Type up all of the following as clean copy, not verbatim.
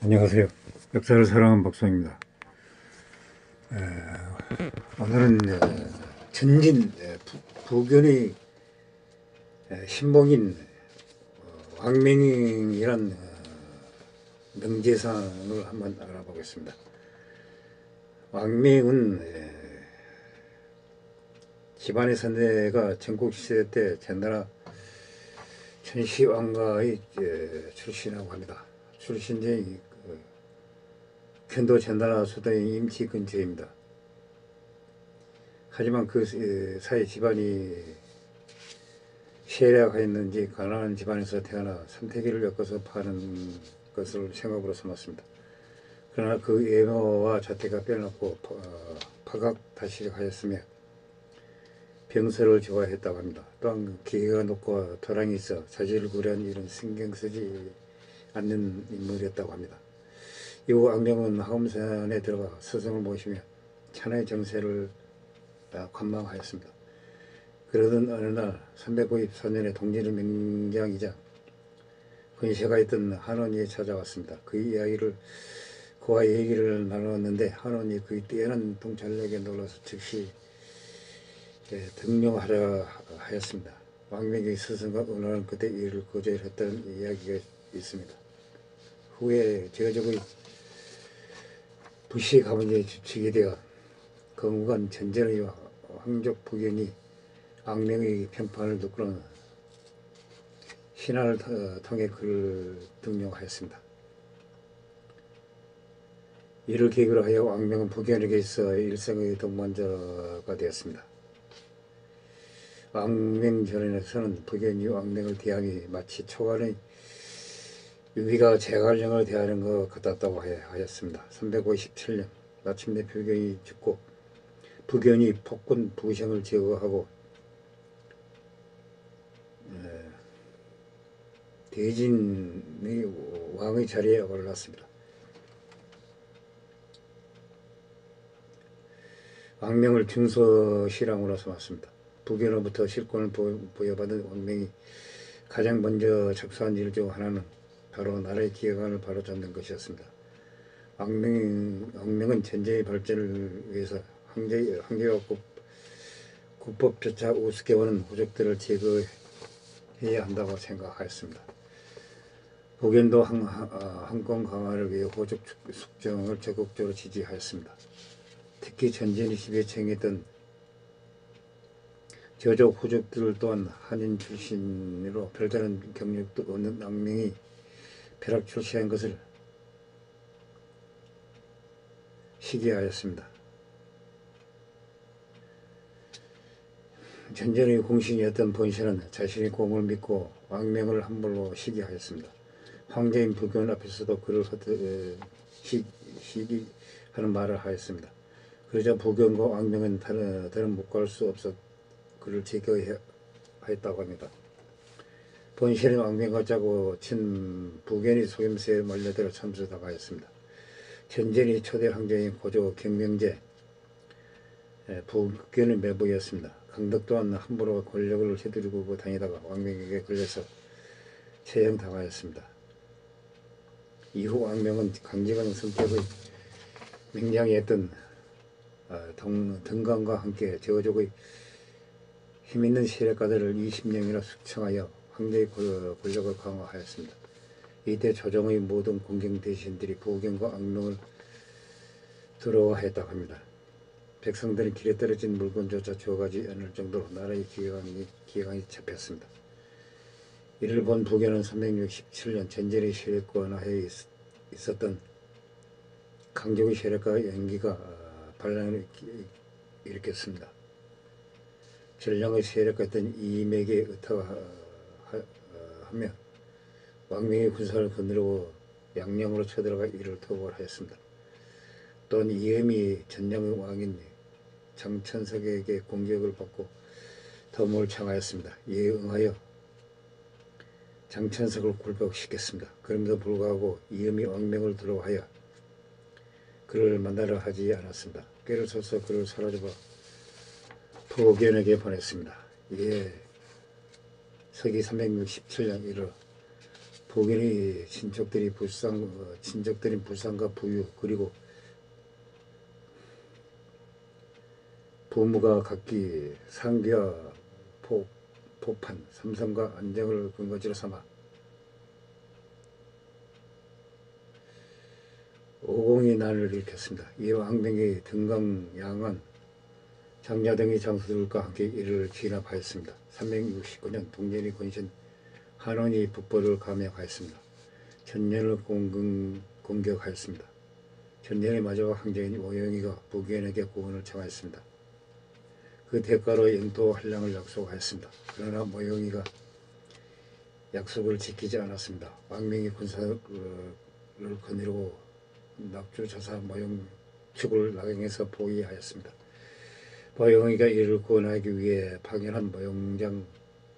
안녕하세요. 역사를 사랑하는 박사입니다. 오늘은 전진 부견의 신복인 왕명이란 명제상을 한번 알아보겠습니다. 왕명은 집안의 선대가 전국시대 때 전나라 천시왕가의 출신이라고 합니다. 출신지 편도 전나라 수도의 임치 근처입니다. 하지만 그 사이 집안이 세략하였는지 가난한 집안에서 태어나 선택기를 엮어서 파는 것을 생각으로 삼았습니다. 그러나 그 외모와 자태가 빼놓고 파각다식하였으며 병서를 좋아했다고 합니다. 또한 기회가 높고 도량이 있어 자질을 구려한 일은 신경 쓰지 않는 인물이었다고 합니다. 이후 왕명은 하엄산에 들어가 스승을 모시며 천하의 정세를 관망하였습니다. 그러던 어느 날 394년에 동진의 명장이자 근세가 있던 한원이 찾아왔습니다. 그와 얘기를 나누었는데 한원이 그의 뛰어난 통찰력에 놀라서 즉시 등용하려 하였습니다. 왕명의 스승과 은호는 그때 이를 거절했다는 이야기가 있습니다. 후에 제적의 부시 가문의 주축이 되어 건국한 전전의 황족 부견이 왕명의 평판을 듣고는 신하를 통해 그를 등용하였습니다. 이를 계기로 하여 왕명은 부견에게 있어 일생의 동반자가 되었습니다. 왕명전에서는 부견이 왕명을 대하니 마치 초간의 유비가 제갈량을 대하는 것 같았다고 하였습니다. 357년 마침내 부견이 죽고 부견이 폭군 부성을 제거하고 대진의 왕의 자리에 올랐습니다. 왕명을 중서실왕으로 삼았습니다. 부견으로부터 실권을 부여받은 왕명이 가장 먼저 작수한 일 중 하나는 바로 나라의 기강을 바로잡는 것이었습니다. 왕명은 전쟁의 발전을 위해서 황제와 국법조차 우습게 보는 호족들을 제거해야 한다고 생각하였습니다. 부견도 황권 강화를 위해 호족 숙정을 적극적으로 지지하였습니다. 특히 전쟁의 지배층이었던 저족 호족들 또한 한인 출신으로 별다른 경력도 없는 왕명이 벼락 출시한 것을 시기하였습니다. 전전의 공신이었던 본신은 자신의 공을 믿고 왕명을 함부로 시기하였습니다. 황제인 부견 앞에서도 그를 시기하는 말을 하였습니다. 그러자 부견과 왕명은 다른 묵과할 수 없어 그를 제거하였다고 합니다. 본신은 왕명과 짜고 친 부견이 속임수에 몰려들어 참수당하였습니다. 전전의 초대 황제인 고조 경명제 부견의 매부였습니다. 강덕 또한 함부로 권력을 휘두르고 다니다가 왕명에게 걸려서 처형당하였습니다. 이후 왕명은 강직한 성격의 명장이었던 등간과 함께 저족의 힘있는 세력가들을 20년이나 숙청하여 황제의 권력을 강화하였습니다. 이때 조정의 모든 공경 대신들이 부견과 왕명을 두려워했다고 합니다. 백성들은 길에 떨어진 물건조차 주워가지 않을 정도로 나라의 기강이 잡혔습니다. 이를 본 부견은 367년 전쟁의 세력권하에 있었던 강족의 세력과 연기가 반란을 일으켰습니다. 전량의 세력같은 이임에게 의탁하며 왕명의 군사를 거느리고 양령으로 쳐들어가 이를 토벌하였습니다. 또한 이임이 전량의 왕인 장천석에게 공격을 받고 덤을 청하였습니다. 이에 응하여 장천석을 굴복시켰습니다. 그럼에도 불구하고 이임이 왕명을 두려워하여 그를 만나러 하지 않았습니다. 꾀를 써서 그를 사로잡아 부견에게 보냈습니다. 이에 서기 367년 1월 북인의 친척들인 불상과 부유, 그리고 부무가 각기 상기와 포판, 삼성과 안정을 근거지로 삼아 오공이 난을 일으켰습니다. 이후 앙명이 등강, 양안, 장야 등의 장수들과 함께 이를 진압하였습니다. 369년 동년이 권신 한원이 북벌을 감행하였습니다. 전년을 공격하였습니다. 전년의 마지막 황제인 오영이가 북인에게 구원을 청하였습니다. 그 대가로 영토 한량을 약속하였습니다. 그러나 오영이가 약속을 지키지 않았습니다. 왕명이 군사를 거느리고 낙주자사 모영 축을 낙영에서 포위하였습니다. 모영이가 이를 구원하기 위해 파견한 모영장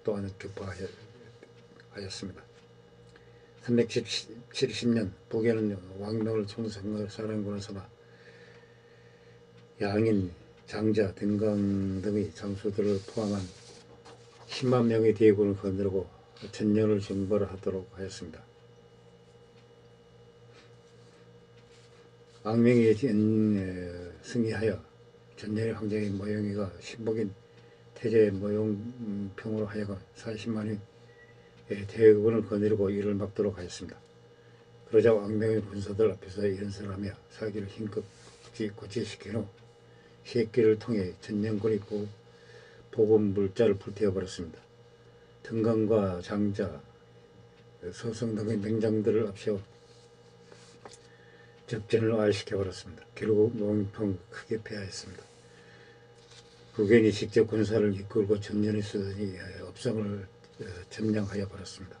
또한 격파하였습니다. 370년 북에는 왕명을 총사령관을 삼아 양인, 장자, 등강 등의 장수들을 포함한 10만 명의 대군을 거느리고 전년을 정벌하도록 하였습니다. 앙명이 승리하여 전년의 황제인 모영이가 신복인 태제 모용평으로 하여금 40만의 대군을 거느리고 이를 막도록 하였습니다. 그러자 앙명의 군사들 앞에서 연설하며 사기를 힘껏 고치시킨 후 새끼를 통해 전년군의 보급물자를 불태워버렸습니다. 등강과 장자, 서성 등의 맹장들을 앞세워 적전을 와해시켜버렸습니다. 결국 모용평 크게 패하였습니다. 북인이 직접 군사를 이끌고 전년에 쓰더니 업성을 점령하여 버렸습니다.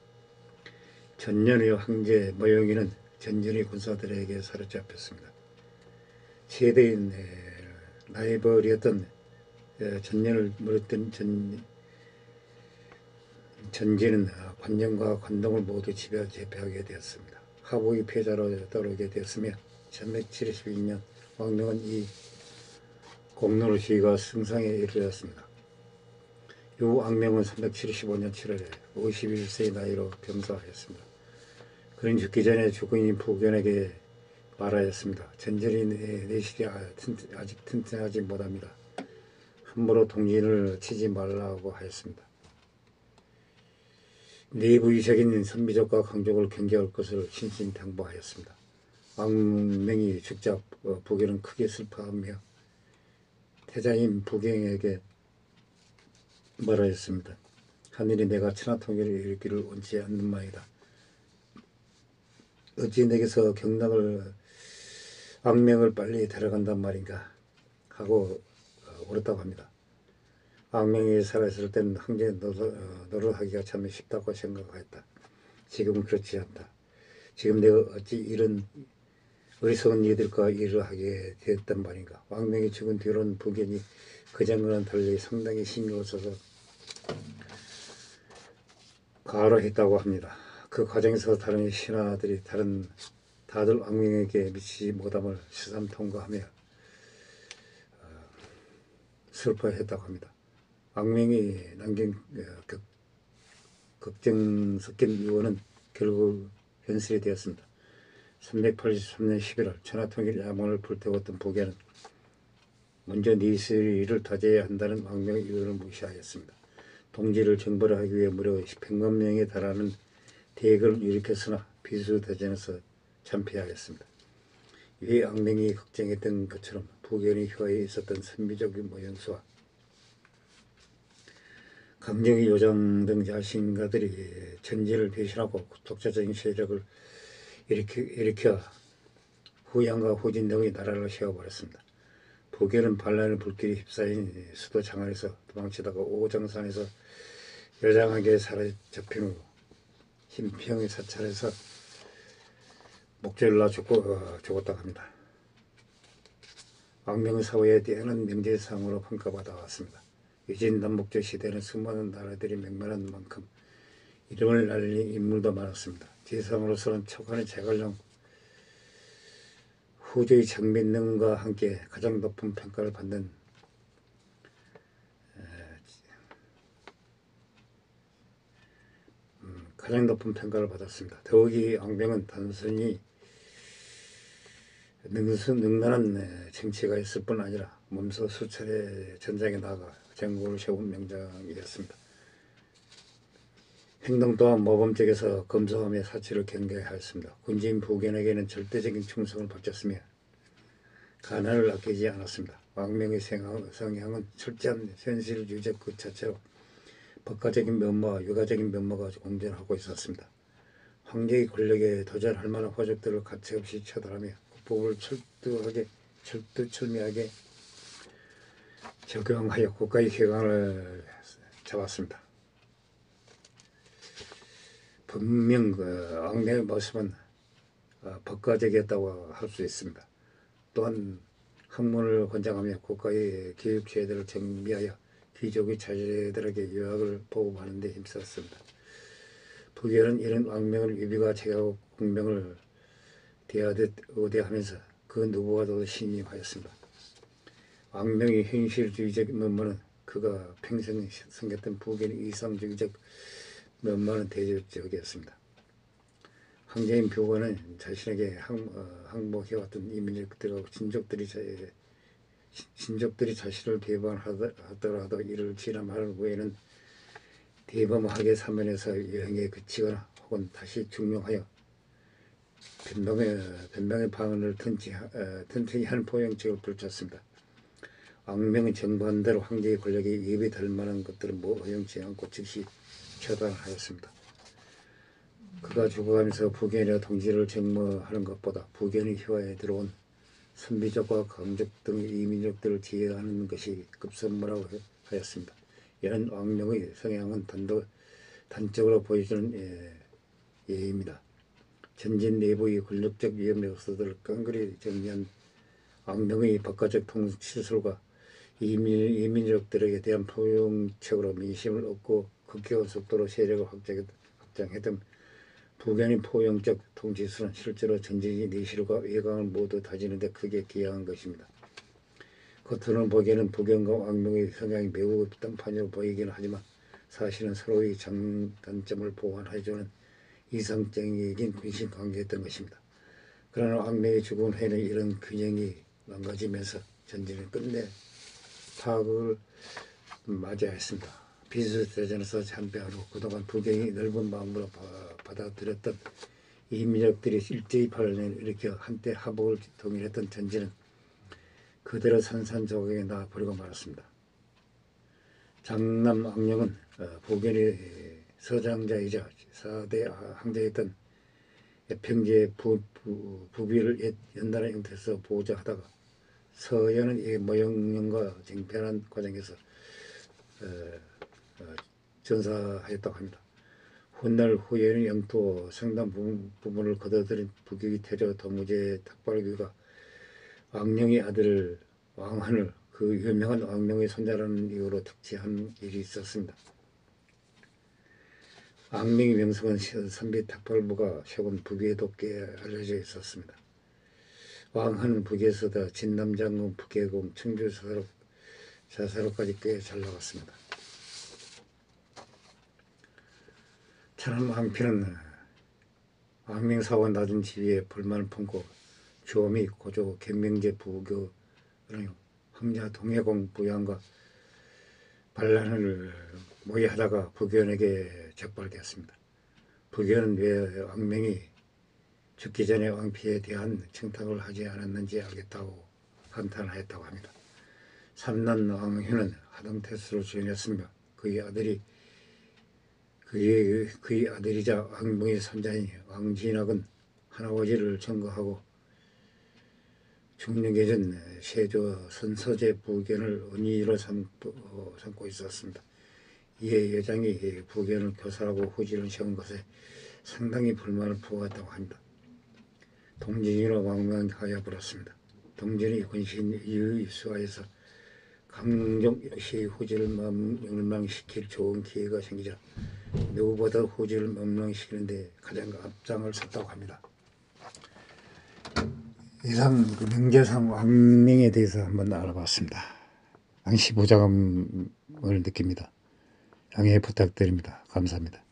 전년의 황제 모영이는 전년의 군사들에게 사로잡혔습니다. 세대인 라이벌이었던 전년을 물었던 전진은 관영과 관동을 모두 제패하게 되었습니다. 하복이 패자로 따르게 되었으며 1172년 왕명은 이 공로로 시위가 승상에 이르렀습니다. 이후 왕명은 375년 7월에 51세의 나이로 병사하였습니다. 그는 죽기 전에 주군인 북견에게 말하였습니다. 전전이 내실이 아직 튼튼하지 못합니다. 함부로 동진을 치지 말라고 하였습니다. 내부의적인 선비족과 강족을 경계할 것을 신신당부하였습니다. 왕명이 죽자 북견은 크게 슬퍼하며 태자인 북경에게 말하였습니다. 하늘이 내가 천하통일을 일으키를 원치 않는 마이다. 어찌 내게서 왕명을 빨리 데려간단 말인가 하고 울었다고 합니다. 왕명이 살아있을 때는 황제 노릇하기가 참 쉽다고 생각하였다. 지금은 그렇지 않다. 지금 내가 어찌 이런 어리석은 이들과 일을 하게 되었단 말인가. 왕명이 죽은 뒤로는 북견이 그전과는 달리 상당히 신경을 써서 가로했다고 합니다. 그 과정에서 다른 신하들이 다들 왕명에게 미치지 못함을 새삼 통과하며 슬퍼했다고 합니다. 왕명이 남긴 걱정 섞인 유언은 결국 현실이 되었습니다. 383년 11월 천하통일 야망을 불태웠던 북에는 먼저 니스리를 타제해야 한다는 왕명의 유언을 무시하였습니다. 동지를 정벌하기 위해 무려 100만 명에 달하는 대군을 일으켰으나 비수대전에서 참패하였습니다. 이 왕명이 걱정했던 것처럼 북연의 혀에 있었던 선비적인 모형수와 강정의 요정 등 자신가들이 전제를 배신하고 독자적인 세력을 일으켜 후양과 후진 등의 나라를 세워버렸습니다. 북에는 반란의 불길이 휩싸인 수도 장안에서 도망치다가 오정산에서 여장하게 사로잡힌 후 힘평의 사찰에서 목졸라 죽었다고 합니다. 왕명의 사후에 뛰어난 명제상으로 평가받아 왔습니다. 위진남북조 시대는 수많은 나라들이 맹렬한 만큼 이름을 날린 인물도 많았습니다. 제상으로서는 척하는 제갈령 후조의 장민능과 함께 가장 높은 평가를 받는 가장 높은 평가를 받았습니다. 더욱이 앙병은 단순히 능란한 정치가 있을 뿐 아니라 몸소 수차례 전장에 나가 전국을 세운 명장이었습니다. 행동 또한 모범적에서 검소함의 사치를 경계하였습니다. 군주인 부견에게는 절대적인 충성을 바쳤으며 가난을 아끼지 않았습니다. 왕명의 성향은 철저한 현실주의적 그 자체로 법가적인 면모와 유가적인 면모가 공존하고 있었습니다. 황제의 권력에 도전할 만한 호적들을 가차없이 처단하며 국법을 철두철미하게 적용하여 국가의 혈관을 잡았습니다. 분명 왕명의 모습은 법가적이었다고 할 수 있습니다. 또한 학문을 권장하며 국가의 교육 제도를 정비하여 귀족의 자제들에게 유학을 보급하는 데 힘썼습니다. 부견은 이런 왕명을 위비가 제하고 공명을 대하듯 의대하면서 그 누구와도 신임하였습니다. 왕명의 현실주의적 면모는 그가 평생 섬겼던 부견의 이상주의적 면모는 대조적이었습니다. 황제인 부견은 자신에게 항복해왔던 이민족들하고 친족들이 자신을 대범하더라도 이를 진함하는 후에는 대범하게 사면에서 여행에 그치거나 혹은 다시 중용하여 변방의 방언을 튼튼히 하는 포용책을 펼쳤습니다. 왕명은 정반대로 황제의 권력에 입이 될 만한 것들은 허용치 않고 즉시 처단하였습니다. 그가 죽어가면서 부견의 동지를 정모하는 것보다 부견의 휘하에 들어온 선비족과 강족 등 이민족들을 지휘하는 것이 급선무라고 하였습니다. 이런 왕명의 성향은 단적으로 보여주는 예입니다. 전진 내부의 권력적 위험 요소들을 깡그리 정리한 왕명의 법가적 통치술과 이민족들에게 대한 포용책으로 민심을 얻고 급격한 속도로 세력을 확장했던 부견의 포용적 통치술은 실제로 전진의 내실과 외강을 모두 다지는 데 크게 기여한 것입니다. 겉으로는 보기에는 부견과 왕명의 성향이 매우 딴판으로 보이긴 하지만 사실은 서로의 장단점을 보완해주는 이상적인 군신관계였던 것입니다. 그러나 왕명의 죽은 후에는 이런 균형이 망가지면서 전진은 끝내 파악을 맞이하였습니다. 비수대전에서 참배하러 그동안 부견이 넓은 마음으로 받아들였던 이민족들이 일제히 반란을 일으켜 한때 하복을 동일했던 전진은 그대로 산산조각에 나버리고 말았습니다. 장남 왕령은 부견의 서장자이자 4대 항자였던 평제의 부비를 연단의 형태에서 보호자 하다가 서연은 이 모형령과 쟁변한 과정에서 전사하였다고 합니다. 훗날 후에는 영토 상당 부분을 거둬들인 부귀 태조 도무제 탁발귀가 왕령의 아들 왕한을 그 유명한 왕령의 손자라는 이유로 특지한 일이 있었습니다. 왕명의 명성은 선비 탁발부가 세운 부귀에 돋게 알려져 있었습니다. 왕한은 부귀에서도 진남장군, 부계공, 청주사사로까지 꽤 잘 나갔습니다. 천안 왕피는 왕명사와 낮은 지위에 불만을 품고 주어미 고조 갱명제 부교는 황자 동해공 부양과 반란을 모의하다가 부견에게 적발되었습니다. 부견은 왜 왕명이 죽기 전에 왕피에 대한 청탁을 하지 않았는지 알겠다고 한탄하였다고 합니다. 삼난 왕현은 하동태수를 주연했으며 그의 아들이자 왕명의 손자인 왕진학은 하나오지를 점거하고 중령계전 세조 선서제 부견을 은의로 삼고 있었습니다. 이에 여장이 부견을 교살하고 후지를 세운 것에 상당히 불만을 부었다고 합니다. 동진이로 왕명하여 불었습니다. 동진이 군신 이의 수하에서 강종 역시 후지를 멸망시킬 좋은 기회가 생기자 누구보다 후지를 멸망시키는데 가장 앞장을 섰다고 합니다. 이상 명제상 왕명에 대해서 한번 알아봤습니다. 당시 부자감을 느낍니다. 양해 부탁드립니다. 감사합니다.